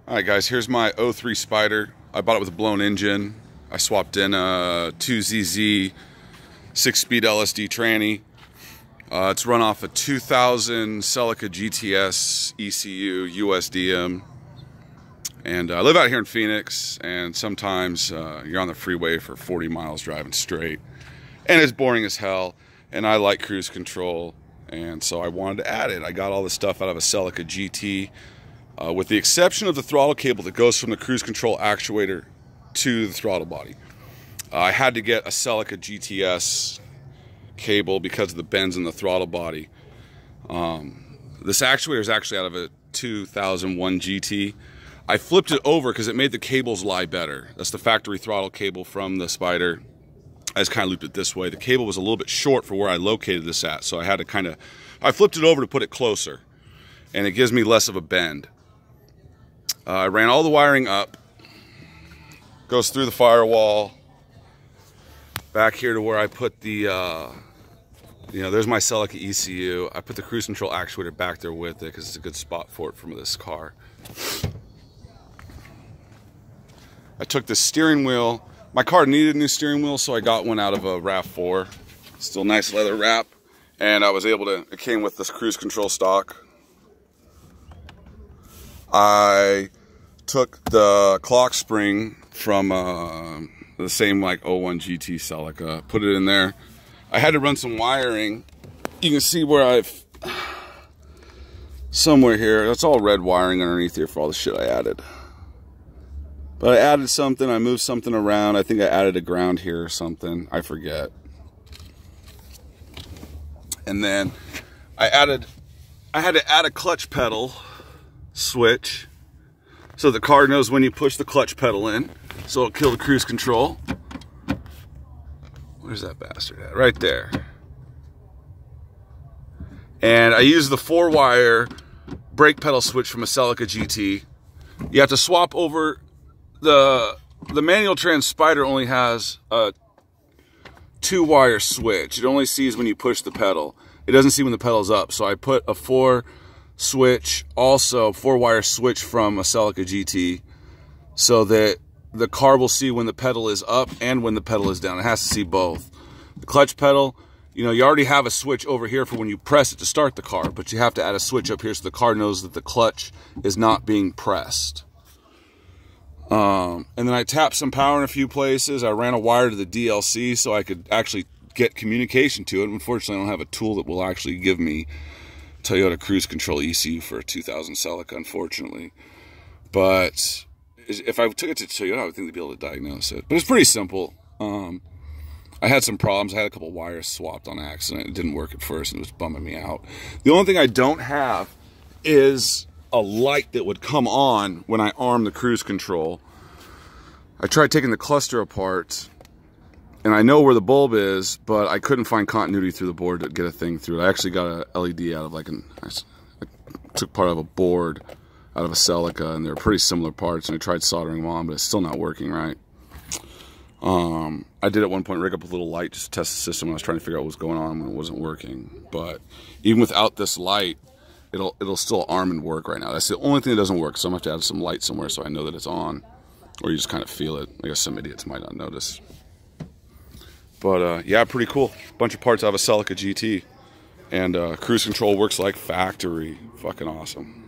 Alright guys, here's my 03 Spyder. I bought it with a blown engine. I swapped in a 2ZZ 6-speed LSD tranny. It's run off a 2000 Celica GTS ECU USDM. And I live out here in Phoenix, and sometimes you're on the freeway for 40 miles driving straight. And it's boring as hell, and I like cruise control, and so I wanted to add it. I got all the stuff out of a Celica GT. With the exception of the throttle cable that goes from the cruise control actuator to the throttle body. I had to get a Celica GTS cable because of the bends in the throttle body. This actuator is actually out of a 2001 GT. I flipped it over because it made the cables lie better. That's the factory throttle cable from the Spyder. I just kind of looped it this way. The cable was a little bit short for where I located this at, so I had to I flipped it over to put it closer, and it gives me less of a bend. I ran all the wiring up, goes through the firewall, back here to where I put the, there's my Celica ECU. I put the cruise control actuator back there with it because it's a good spot for it from this car. I took the steering wheel. My car needed a new steering wheel, so I got one out of a RAV4. Still nice leather wrap. And I was able to, it came with this cruise control stock. I took the clock spring from the same like 01 GT Celica, put it in there. I had to run some wiring. You can see where somewhere here, that's all red wiring underneath here for all the shit I added. But I added something, I moved something around. I think I added a ground here or something, I forget. And then I had to add a clutch pedal switch so the car knows when you push the clutch pedal in, so it'll kill the cruise control. Where's that bastard at? Right there. And I use the 4-wire brake pedal switch from a Celica GT. You have to swap over the manual trans Spyder only has a 2-wire switch. It only sees when you push the pedal. It doesn't see when the pedal's up. So I put a 4-wire switch from a Celica GT so that the car will see when the pedal is up and when the pedal is down. It has to see both. The clutch pedal, you already have a switch over here for when you press it to start the car, but you have to add a switch up here so the car knows that the clutch is not being pressed. And then I tapped some power in a few places. I ran a wire to the DLC so I could actually get communication to it. Unfortunately, I don't have a tool that will actually give me Toyota Cruise Control ECU for a 2000 Celica, unfortunately. But if I took it to Toyota, I would think they'd be able to diagnose it. But it's pretty simple. I had some problems. I had a couple wires swapped on accident. It didn't work at first, and it was bumming me out. The only thing I don't have is a light that would come on when I arm the cruise control. I tried taking the cluster apart, and I know where the bulb is, but I couldn't find continuity through the board to get a thing through it. I actually got a LED out of I took part of a board out of a Celica, and they're pretty similar parts, and I tried soldering them on, but it's still not working right. I did at one point rig up a little light just to test the system. I was trying to figure out what was going on when it wasn't working. But even without this light, it'll still arm and work right now. That's the only thing that doesn't work, so I'm going to have to add some light somewhere so I know that it's on. Or you just kind of feel it. I guess some idiots might not notice. But yeah, pretty cool. Bunch of parts out of a Celica GT. And cruise control works like factory. Fucking awesome.